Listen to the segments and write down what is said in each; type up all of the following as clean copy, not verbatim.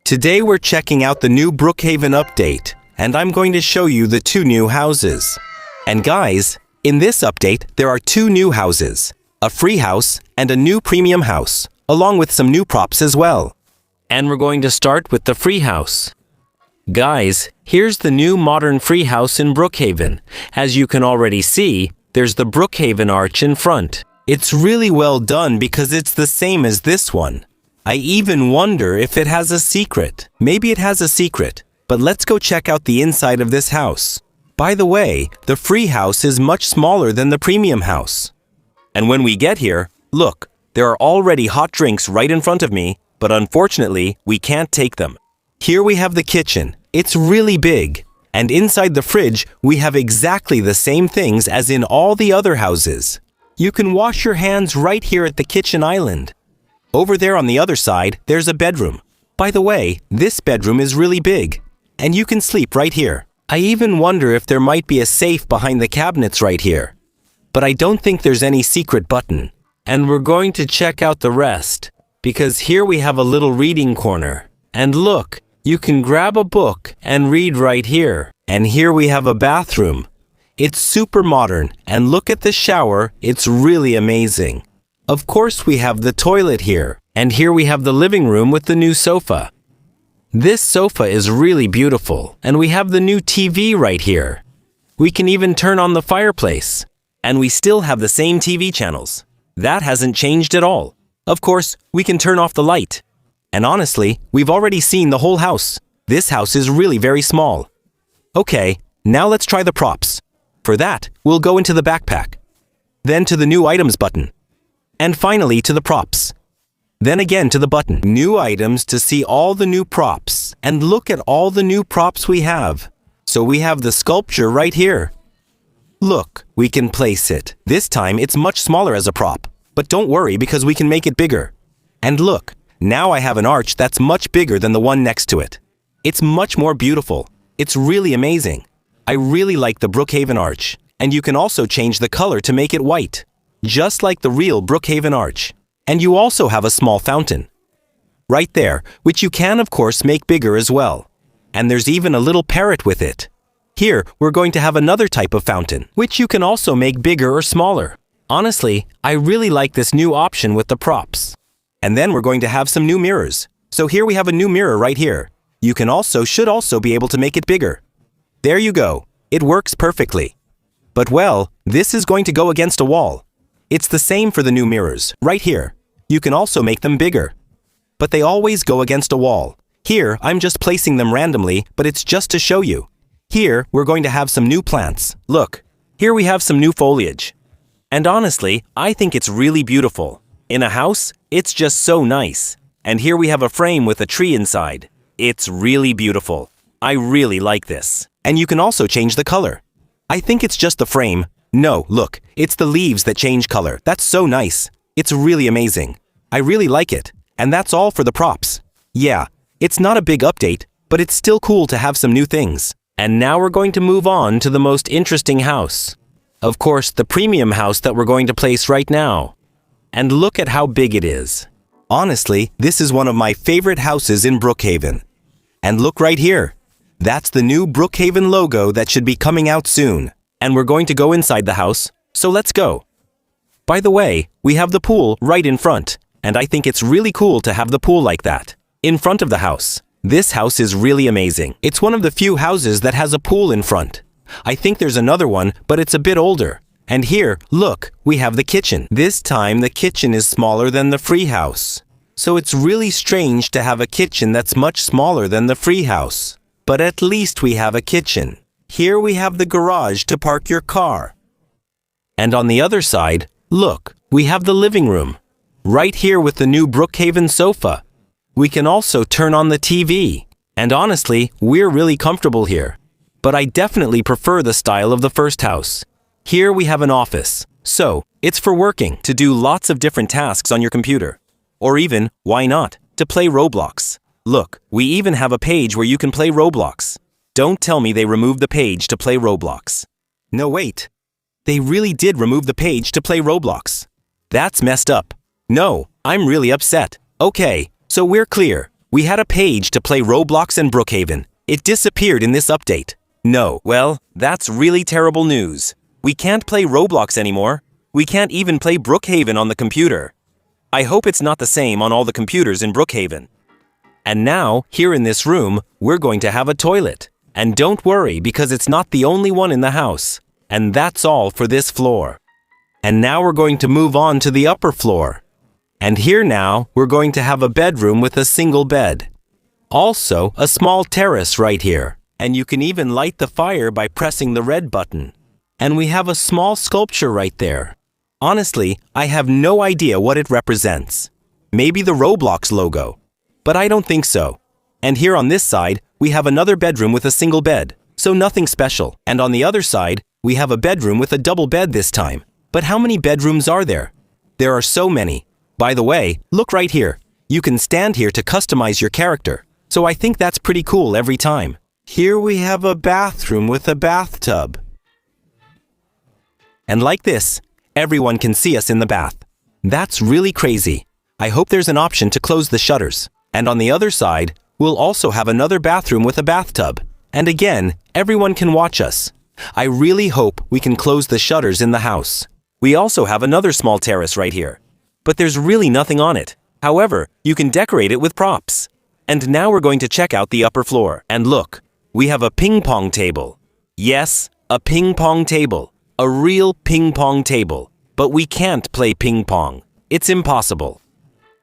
Today we're checking out the new Brookhaven update, and I'm going to show you the 2 new houses. And guys, in this update there are 2 new houses, a free house and a new premium house, along with some new props as well. And we're going to start with the free house. Guys, here's the new modern free house in Brookhaven. As you can already see, there's the Brookhaven arch in front. It's really well done because it's the same as this one. I even wonder if it has a secret. Maybe it has a secret, but let's go check out the inside of this house. By the way, the free house is much smaller than the premium house. And when we get here, look, there are already hot drinks right in front of me, but unfortunately, we can't take them. Here we have the kitchen. It's really big. And inside the fridge, we have exactly the same things as in all the other houses. You can wash your hands right here at the kitchen island. Over there on the other side, there's a bedroom. By the way, this bedroom is really big, and you can sleep right here. I even wonder if there might be a safe behind the cabinets right here. But I don't think there's any secret button. And we're going to check out the rest, because here we have a little reading corner. And look, you can grab a book and read right here. And here we have a bathroom. It's super modern, and look at the shower, it's really amazing. Of course we have the toilet here, and here we have the living room with the new sofa. This sofa is really beautiful, and we have the new TV right here. We can even turn on the fireplace, and we still have the same TV channels. That hasn't changed at all. Of course, we can turn off the light. And honestly, we've already seen the whole house. This house is really very small. Okay, now let's try the props. For that, we'll go into the backpack, then to the new items button. And finally to the props. Then again to the button. New items to see all the new props. And look at all the new props we have. So we have the sculpture right here. Look, we can place it. This time it's much smaller as a prop. But don't worry because we can make it bigger. And look, now I have an arch that's much bigger than the one next to it. It's much more beautiful. It's really amazing. I really like the Brookhaven arch. And you can also change the color to make it white, just like the real Brookhaven arch. And you also have a small fountain right there, which you can of course make bigger as well. And there's even a little parrot with it. Here, we're going to have another type of fountain, which you can also make bigger or smaller. Honestly, I really like this new option with the props. And then we're going to have some new mirrors. So here we have a new mirror right here. You should also be able to make it bigger. There you go. It works perfectly. But well, this is going to go against a wall. It's the same for the new mirrors, right here. You can also make them bigger. But they always go against a wall. Here, I'm just placing them randomly, but it's just to show you. Here, we're going to have some new plants. Look, here we have some new foliage. And honestly, I think it's really beautiful. In a house, it's just so nice. And here we have a frame with a tree inside. It's really beautiful. I really like this. And you can also change the color. I think it's just the frame. No, look, it's the leaves that change color. That's so nice. It's really amazing. I really like it. And that's all for the props. Yeah, it's not a big update, but it's still cool to have some new things. And now we're going to move on to the most interesting house. Of course, the premium house that we're going to place right now. And look at how big it is. Honestly, this is one of my favorite houses in Brookhaven. And look right here. That's the new Brookhaven logo that should be coming out soon. And we're going to go inside the house, so let's go. By the way, we have the pool right in front, and I think it's really cool to have the pool like that, in front of the house. This house is really amazing. It's one of the few houses that has a pool in front. I think there's another one, but it's a bit older. And here, look, we have the kitchen. This time the kitchen is smaller than the free house. So it's really strange to have a kitchen that's much smaller than the free house. But at least we have a kitchen. Here we have the garage to park your car. And on the other side, look, we have the living room. Right here with the new Brookhaven sofa. We can also turn on the TV. And honestly, we're really comfortable here. But I definitely prefer the style of the first house. Here we have an office. So, it's for working, to do lots of different tasks on your computer. Or even, why not, to play Roblox. Look, we even have a page where you can play Roblox. Don't tell me they removed the page to play Roblox. No, wait. They really did remove the page to play Roblox. That's messed up. No, I'm really upset. Okay, so we're clear. We had a page to play Roblox and Brookhaven. It disappeared in this update. No, well, that's really terrible news. We can't play Roblox anymore. We can't even play Brookhaven on the computer. I hope it's not the same on all the computers in Brookhaven. And now, here in this room, we're going to have a toilet. And don't worry, because it's not the only one in the house. And that's all for this floor. And now we're going to move on to the upper floor. And here now, we're going to have a bedroom with a single bed. Also, a small terrace right here. And you can even light the fire by pressing the red button. And we have a small sculpture right there. Honestly, I have no idea what it represents. Maybe the Roblox logo. But I don't think so. And here on this side, we have another bedroom with a single bed. So nothing special. And on the other side, we have a bedroom with a double bed this time. But how many bedrooms are there? There are so many. By the way, look right here. You can stand here to customize your character. So I think that's pretty cool every time. Here we have a bathroom with a bathtub. And like this, everyone can see us in the bath. That's really crazy. I hope there's an option to close the shutters. And on the other side, we'll also have another bathroom with a bathtub. And again, everyone can watch us. I really hope we can close the shutters in the house. We also have another small terrace right here. But there's really nothing on it. However, you can decorate it with props. And now we're going to check out the upper floor. And look, we have a ping pong table. Yes, a ping pong table. A real ping pong table. But we can't play ping pong. It's impossible.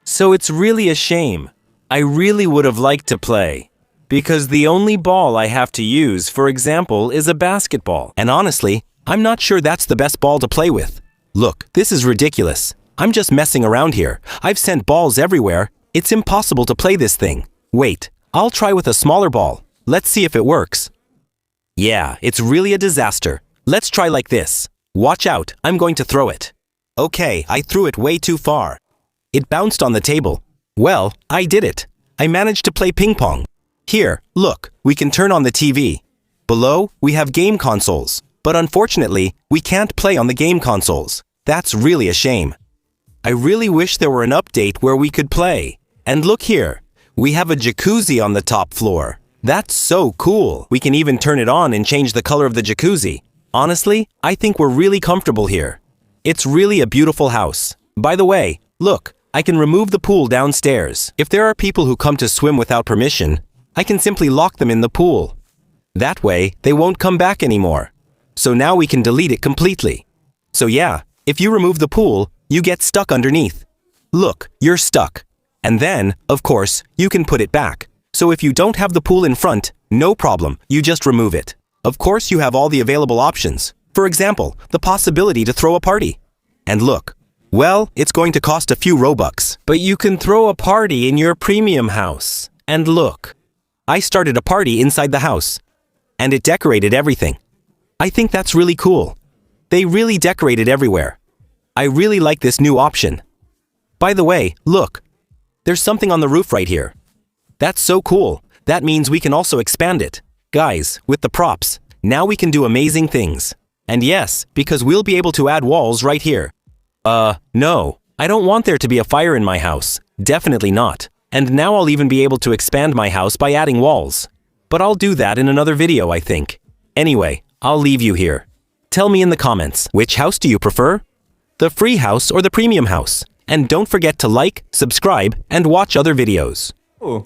So it's really a shame. I really would have liked to play. Because the only ball I have to use, for example, is a basketball. And honestly, I'm not sure that's the best ball to play with. Look, this is ridiculous. I'm just messing around here. I've sent balls everywhere. It's impossible to play this thing. Wait, I'll try with a smaller ball. Let's see if it works. Yeah, it's really a disaster. Let's try like this. Watch out, I'm going to throw it. Okay, I threw it way too far. It bounced on the table. Well, I did it. I managed to play ping pong. Here, look, we can turn on the TV. Below, we have game consoles. But unfortunately, we can't play on the game consoles. That's really a shame. I really wish there were an update where we could play. And look here, we have a jacuzzi on the top floor. That's so cool. We can even turn it on and change the color of the jacuzzi. Honestly, I think we're really comfortable here. It's really a beautiful house. By the way, look, I can remove the pool downstairs. If there are people who come to swim without permission, I can simply lock them in the pool. That way, they won't come back anymore. So now we can delete it completely. So yeah, if you remove the pool, you get stuck underneath. Look, you're stuck. And then, of course, you can put it back. So if you don't have the pool in front, no problem, you just remove it. Of course, you have all the available options. For example, the possibility to throw a party. And look, well, it's going to cost a few Robux. But you can throw a party in your premium house. And look, I started a party inside the house. And it decorated everything. I think that's really cool. They really decorated everywhere. I really like this new option. By the way, look, there's something on the roof right here. That's so cool. That means we can also expand it. Guys, with the props, now we can do amazing things. And yes, because we'll be able to add walls right here. No, I don't want there to be a fire in my house. Definitely not. And now I'll even be able to expand my house by adding walls. But I'll do that in another video, I think. Anyway, I'll leave you here. Tell me in the comments, which house do you prefer? The free house or the premium house? And don't forget to like, subscribe, and watch other videos. Oh.